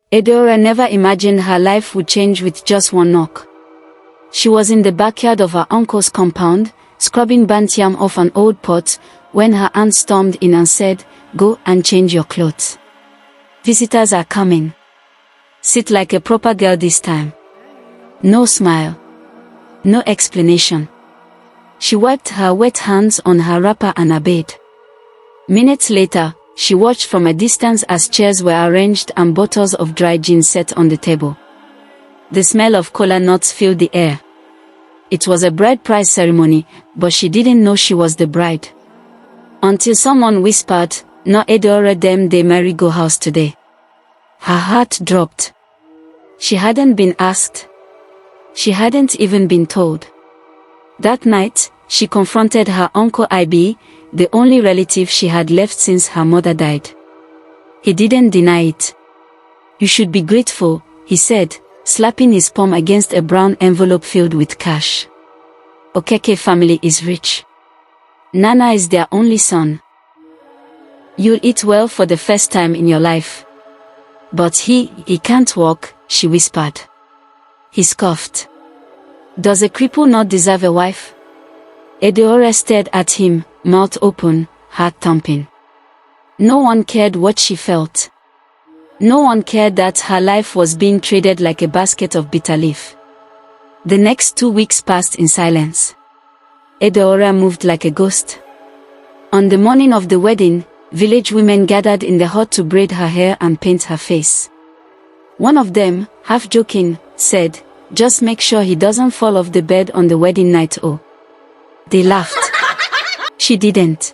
Adaora never imagined her life would change with just one knock. She was in the backyard of her uncle's compound, scrubbing burnt yam off an old pot, when her aunt stormed in and said, "Go and change your clothes. Visitors are coming. Sit like a proper girl this time." No smile. No explanation. She wiped her wet hands on her wrapper and obeyed. Minutes later, she watched from a distance as chairs were arranged and bottles of dry gin set on the table. The smell of kola nuts filled the air. It was a bride price ceremony, but she didn't know she was the bride. Until someone whispered, "No Adaora dem dey marry go house today." Her heart dropped. She hadn't been asked. She hadn't even been told. That night, she confronted her uncle Ibe, the only relative she had left since her mother died. He didn't deny it. "You should be grateful," he said, slapping his palm against a brown envelope filled with cash. Okeke family is rich. Nana is their only son. You'll eat well for the first time in your life. But he can't walk, she whispered. He scoffed. Does a cripple not deserve a wife? Adaora stared at him, mouth open, heart thumping. No one cared what she felt. No one cared that her life was being traded like a basket of bitter leaf. The next 2 weeks passed in silence. Adaora moved like a ghost. On the morning of the wedding, village women gathered in the hut to braid her hair and paint her face. One of them, half joking, said, "Just make sure he doesn't fall off the bed on the wedding night." Oh. They laughed. She didn't.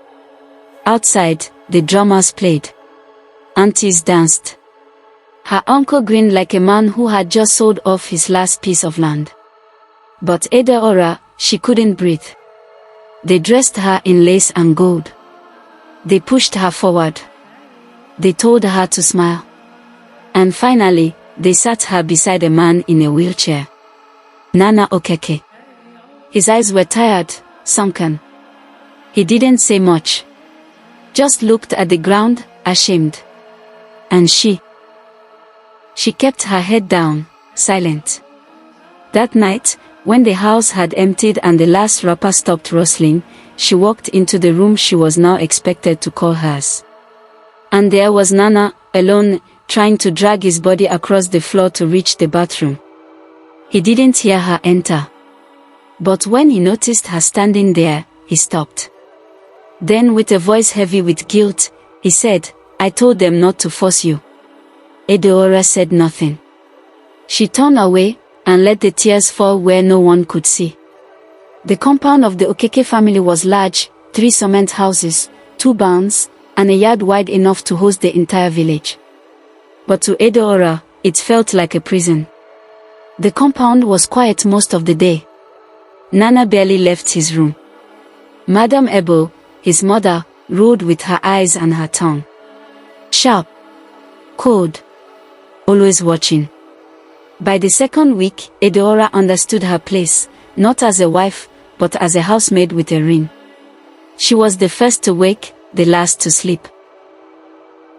Outside, the drummers played. Aunties danced. Her uncle grinned like a man who had just sold off his last piece of land. But Adaora, she couldn't breathe. They dressed her in lace and gold. They pushed her forward. They told her to smile. And finally, they sat her beside a man in a wheelchair. Nana Okeke. His eyes were tired, sunken. He didn't say much. Just looked at the ground, ashamed. And she kept her head down, silent. That night, when the house had emptied and the last wrapper stopped rustling, she walked into the room she was now expected to call hers. And there was Nana, alone, trying to drag his body across the floor to reach the bathroom. He didn't hear her enter. But when he noticed her standing there, he stopped. Then with a voice heavy with guilt, he said, "I told them not to force you." Adaora said nothing. She turned away, and let the tears fall where no one could see. The compound of the Okeke family was large, 3 cement houses, 2 barns, and a yard wide enough to host the entire village. But to Adaora, it felt like a prison. The compound was quiet most of the day. Nana barely left his room. Madam Ebo, his mother, ruled with her eyes and her tongue. Sharp. Cold. Always watching. By the second week, Adaora understood her place, not as a wife, but as a housemaid with a ring. She was the first to wake, the last to sleep.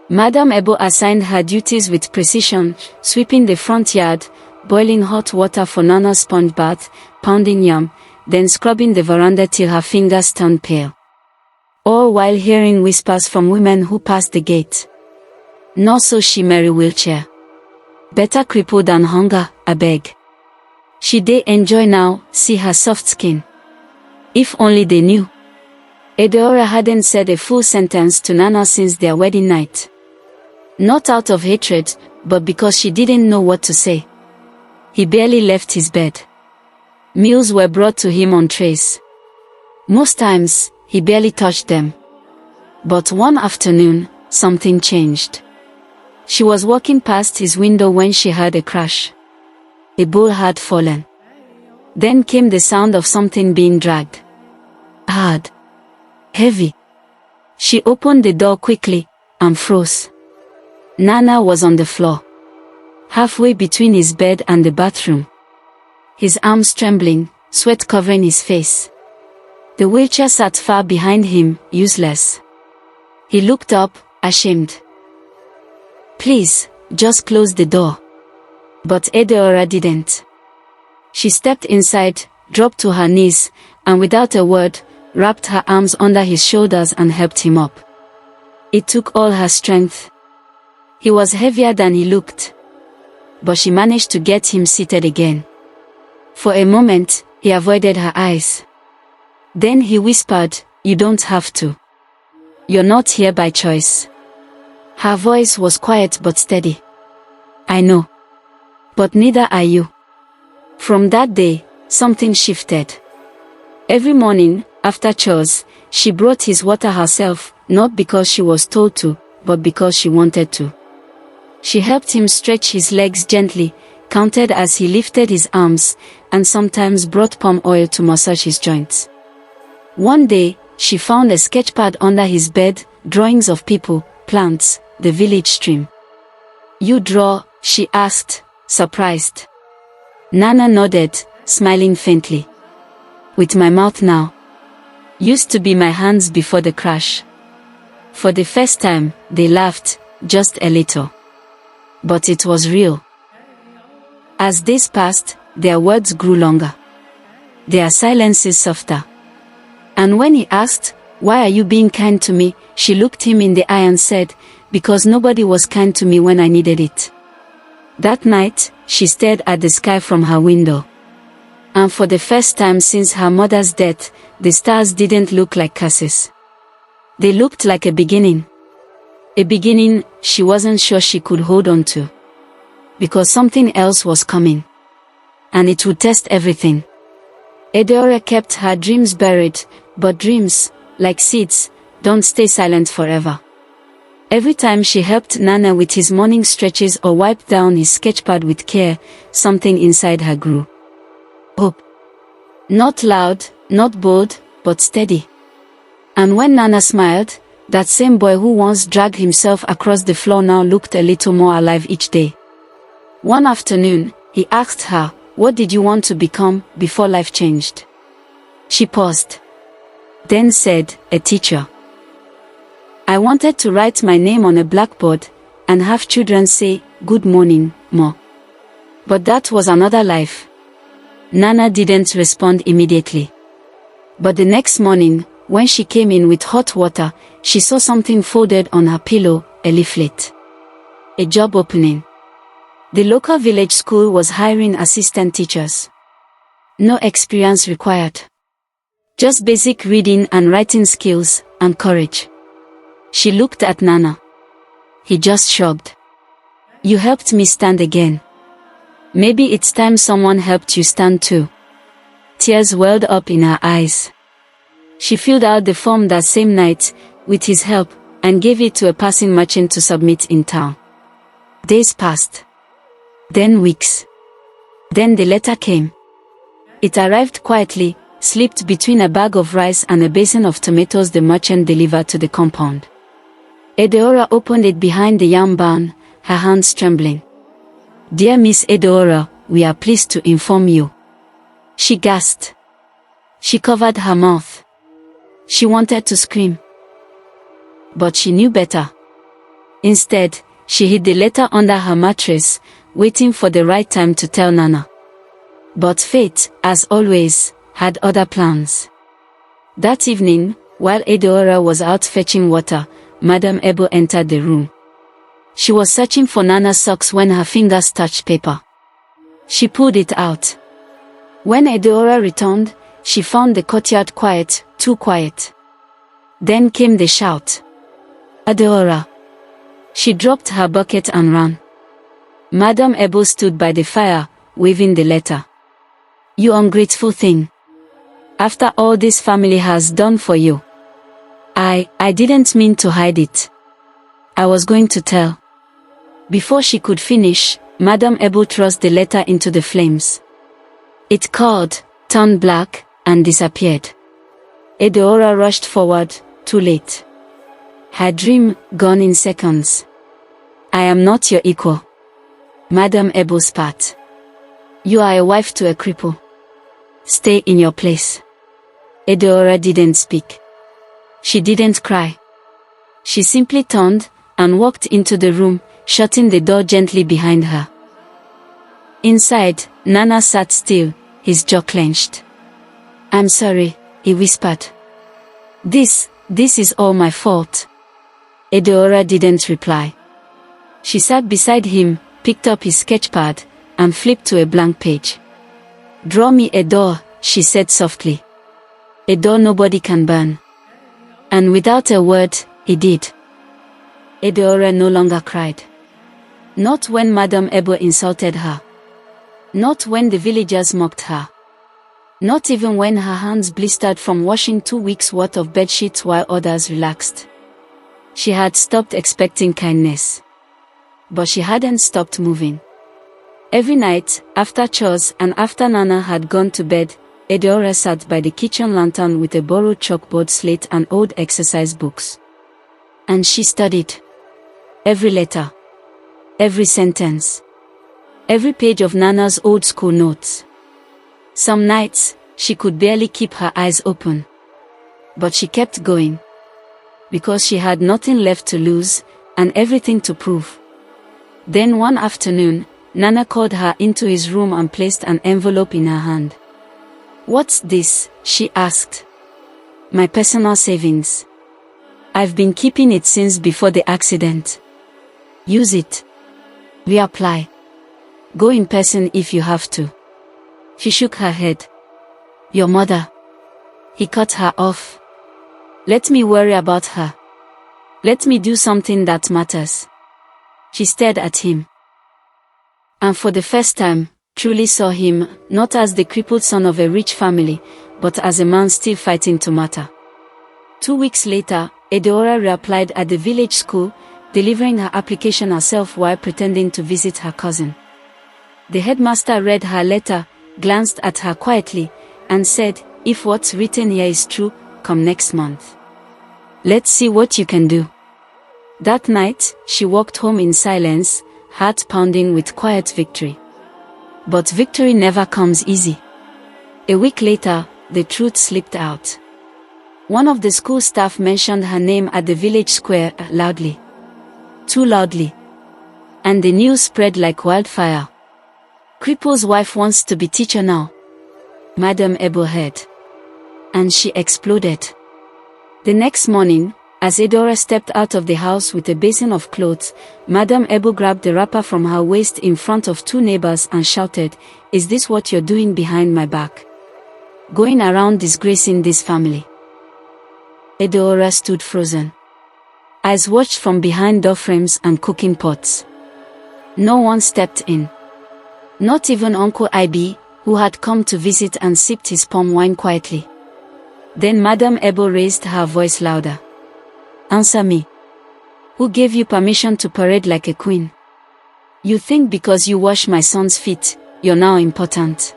Madam Ebo assigned her duties with precision, sweeping the front yard, boiling hot water for Nana's sponge bath, pounding yam, then scrubbing the veranda till her fingers turned pale. All while hearing whispers from women who passed the gate. "Not so she marry wheelchair. Better cripple than hunger, abeg. She dey enjoy now, see her soft skin." If only they knew. Adaora hadn't said a full sentence to Nana since their wedding night. Not out of hatred, but because she didn't know what to say. He barely left his bed. Meals were brought to him on trays. Most times, he barely touched them. But one afternoon, something changed. She was walking past his window when she heard a crash. A bowl had fallen. Then came the sound of something being dragged. Hard. Heavy. She opened the door quickly, and froze. Nana was on the floor. Halfway between his bed and the bathroom. His arms trembling, sweat covering his face. The wheelchair sat far behind him, useless. He looked up, ashamed. "Please, just close the door. But Adaora didn't. She stepped inside, dropped to her knees, and without a word, wrapped her arms under his shoulders and helped him up. It took all her strength. He was heavier than he looked. But she managed to get him seated again. For a moment, he avoided her eyes. Then he whispered, "You don't have to. You're not here by choice." Her voice was quiet but steady. "I know. But neither are you." From that day, something shifted. Every morning, after chores, she brought his water herself, not because she was told to, but because she wanted to. She helped him stretch his legs gently, counted as he lifted his arms, and sometimes brought palm oil to massage his joints. One day, she found a sketchpad under his bed, drawings of people, plants, the village stream. "You draw?" she asked, surprised. Nana nodded, smiling faintly. "With my mouth now. Used to be my hands before the crash." For the first time, they laughed, just a little. But it was real. As days passed, their words grew longer. Their silences softer. And when he asked, "Why are you being kind to me?" she looked him in the eye and said, "Because nobody was kind to me when I needed it." That night, she stared at the sky from her window. And for the first time since her mother's death, the stars didn't look like curses. They looked like a beginning. A beginning she wasn't sure she could hold on to. Because something else was coming. And it would test everything. Adaora kept her dreams buried, but dreams, like seeds, don't stay silent forever. Every time she helped Nana with his morning stretches or wiped down his sketchpad with care, something inside her grew. Hope. Not loud, not bold, but steady. And when Nana smiled, that same boy who once dragged himself across the floor now looked a little more alive each day. One afternoon, he asked her, "What did you want to become before life changed?" She paused. Then said, "A teacher. I wanted to write my name on a blackboard, and have children say, 'Good morning, Ma.'" But that was another life. Nana didn't respond immediately. But the next morning, when she came in with hot water, she saw something folded on her pillow, a leaflet. A job opening. The local village school was hiring assistant teachers. No experience required. Just basic reading and writing skills, and courage. She looked at Nana. He just shrugged. "You helped me stand again. Maybe it's time someone helped you stand too." Tears welled up in her eyes. She filled out the form that same night, with his help, and gave it to a passing merchant to submit in town. Days passed. Then weeks. Then the letter came. It arrived quietly, slipped between a bag of rice and a basin of tomatoes the merchant delivered to the compound. Adaora opened it behind the yam barn, her hands trembling. "Dear Miss Adaora, we are pleased to inform you." She gasped. She covered her mouth. She wanted to scream. But she knew better. Instead, she hid the letter under her mattress, waiting for the right time to tell Nana. But fate, as always, had other plans. That evening, while Adaora was out fetching water, Madame Ebo entered the room. She was searching for Nana's socks when her fingers touched paper. She pulled it out. When Adaora returned, she found the courtyard quiet, too quiet. Then came the shout. "Adaora!" She dropped her bucket and ran. Madame Ebo stood by the fire, waving the letter. "You ungrateful thing. After all this family has done for you. I didn't mean to hide it. I was going to tell." Before she could finish, Madame Ebo thrust the letter into the flames. It caught, turned black, and disappeared. Adaora rushed forward, too late. Her dream, gone in seconds. "I am not your equal." Madame Ebo spat. "You are a wife to a cripple. Stay in your place." Adaora didn't speak. She didn't cry. She simply turned, and walked into the room, shutting the door gently behind her. Inside, Nana sat still, his jaw clenched. "I'm sorry," he whispered. This is all my fault." Adaora didn't reply. She sat beside him, picked up his sketchpad, and flipped to a blank page. "Draw me a door," she said softly. "A door nobody can burn." And without a word, he did. Adaora no longer cried. Not when Madame Ebo insulted her. Not when the villagers mocked her. Not even when her hands blistered from washing 2 weeks' worth of bedsheets while others relaxed. She had stopped expecting kindness. But she hadn't stopped moving. Every night, after chores and after Nana had gone to bed, Adaora sat by the kitchen lantern with a borrowed chalkboard slate and old exercise books. And she studied. Every letter. Every sentence. Every page of Nana's old school notes. Some nights, she could barely keep her eyes open. But she kept going. Because she had nothing left to lose, and everything to prove. Then one afternoon, Nana called her into his room and placed an envelope in her hand. "What's this?" she asked. "My personal savings. I've been keeping it since before the accident. Use it. Reapply. Go in person if you have to." She shook her head. "Your mother." He cut her off. "Let me worry about her. Let me do something that matters." She stared at him. And for the first time, truly saw him, not as the crippled son of a rich family, but as a man still fighting to matter. 2 weeks later, Adaora reapplied at the village school, delivering her application herself while pretending to visit her cousin. The headmaster read her letter, glanced at her quietly, and said, "If what's written here is true, come next month. Let's see what you can do." That night, she walked home in silence, heart pounding with quiet victory. But victory never comes easy. A week later, the truth slipped out. One of the school staff mentioned her name at the village square loudly. Too loudly. And the news spread like wildfire. "Cripple's wife wants to be teacher now." Madame Ebo heard. And she exploded. The next morning, as Adaora stepped out of the house with a basin of clothes, Madame Ebo grabbed the wrapper from her waist in front of 2 neighbors and shouted, "Is this what you're doing behind my back? Going around disgracing this family?" Adaora stood frozen. Eyes watched from behind door frames and cooking pots. No one stepped in. Not even Uncle Ibi, who had come to visit and sipped his palm wine quietly. Then Madame Ebo raised her voice louder. "Answer me. Who gave you permission to parade like a queen? You think because you wash my son's feet, you're now important?"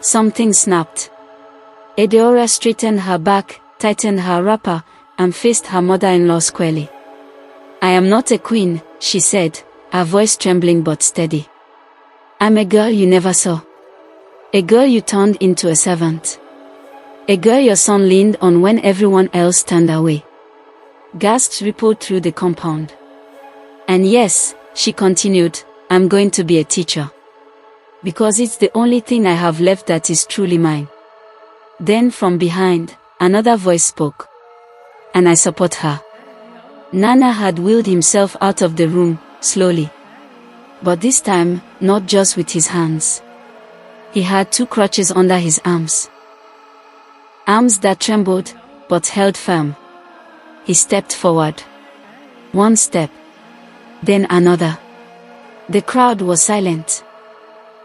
Something snapped. Adaora straightened her back, tightened her wrapper, and faced her mother-in-law squarely. "I am not a queen," she said, her voice trembling but steady. "I'm a girl you never saw. A girl you turned into a servant. A girl your son leaned on when everyone else turned away." Gasps rippled through the compound. "And yes," she continued, "I'm going to be a teacher. Because it's the only thing I have left that is truly mine." Then from behind, another voice spoke. "And I support her." Nana had wheeled himself out of the room, slowly. But this time, not just with his hands. He had 2 crutches under his arms. Arms that trembled, but held firm. He stepped forward. 1 step. Then another. The crowd was silent.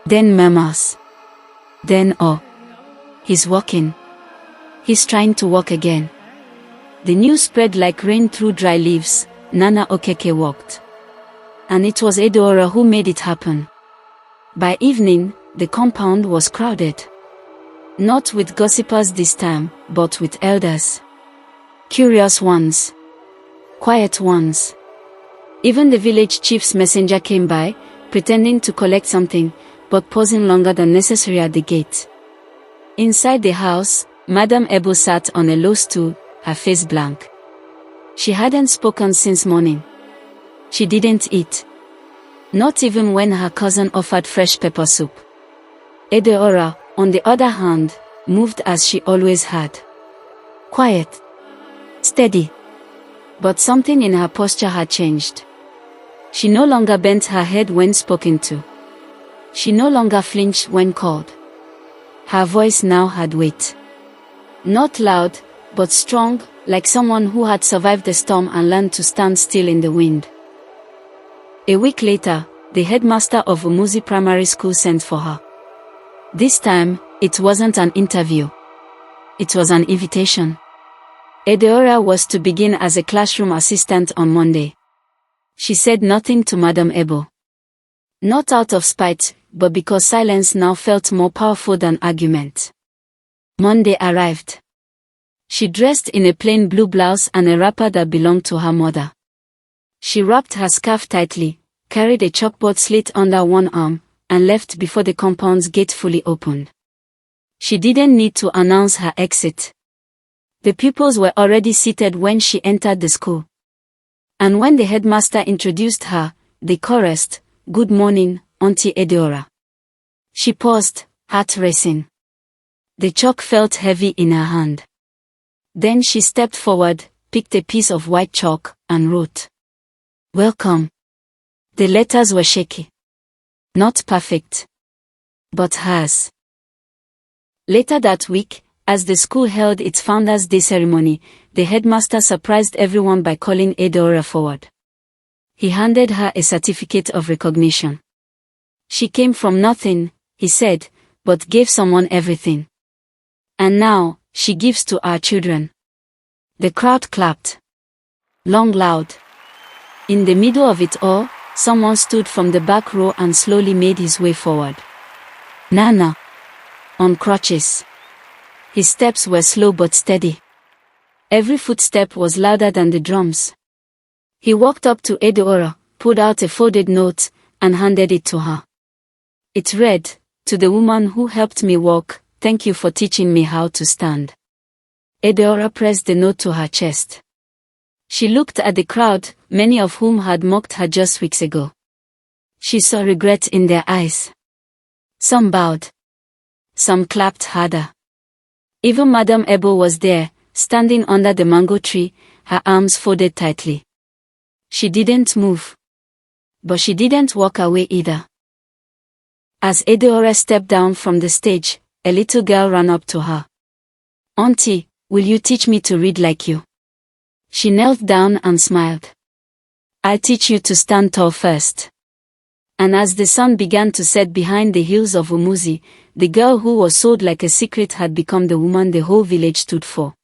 Then murmurs. Then awe. "He's walking. He's trying to walk again." The news spread like rain through dry leaves. Nana Okeke walked. And it was Adaora who made it happen. By evening, the compound was crowded. Not with gossipers this time, but with elders. Curious ones. Quiet ones. Even the village chief's messenger came by, pretending to collect something, but pausing longer than necessary at the gate. Inside the house, Madame Ebo sat on a low stool, her face blank. She hadn't spoken since morning. She didn't eat. Not even when her cousin offered fresh pepper soup. Adaora, on the other hand, moved as she always had. Quiet. Steady. But something in her posture had changed. She no longer bent her head when spoken to. She no longer flinched when called. Her voice now had weight. Not loud, but strong, like someone who had survived the storm and learned to stand still in the wind. A week later, the headmaster of Umuzi Primary School sent for her. This time, it wasn't an interview. It was an invitation. Adaora was to begin as a classroom assistant on Monday. She said nothing to Madam Ebo. Not out of spite, but because silence now felt more powerful than argument. Monday arrived. She dressed in a plain blue blouse and a wrapper that belonged to her mother. She wrapped her scarf tightly, carried a chalkboard slit under one arm, and left before the compound's gate fully opened. She didn't need to announce her exit. The pupils were already seated when she entered the school. And when the headmaster introduced her, they chorused, "Good morning, Auntie Adaora." She paused, heart racing. The chalk felt heavy in her hand. Then she stepped forward, picked a piece of white chalk, and wrote, "Welcome." The letters were shaky. Not perfect. But hers. Later that week, as the school held its Founders' Day ceremony, the headmaster surprised everyone by calling Adaora forward. He handed her a certificate of recognition. She came from nothing, he said, but gave someone everything. And now, she gives to our children. The crowd clapped. Long, loud. In the middle of it all, someone stood from the back row and slowly made his way forward. Nana. On crutches. His steps were slow but steady. Every footstep was louder than the drums. He walked up to Adaora, pulled out a folded note, and handed it to her. It read, "To the woman who helped me walk, thank you for teaching me how to stand." Adaora pressed the note to her chest. She looked at the crowd, many of whom had mocked her just weeks ago. She saw regret in their eyes. Some bowed. Some clapped harder. Even Madam Ebo was there, standing under the mango tree, her arms folded tightly. She didn't move. But she didn't walk away either. As Adaora stepped down from the stage, a little girl ran up to her. "Auntie, will you teach me to read like you?" She knelt down and smiled. "I'll teach you to stand tall first." And as the sun began to set behind the hills of Umuzi, the girl who was sold like a secret had become the woman the whole village stood for.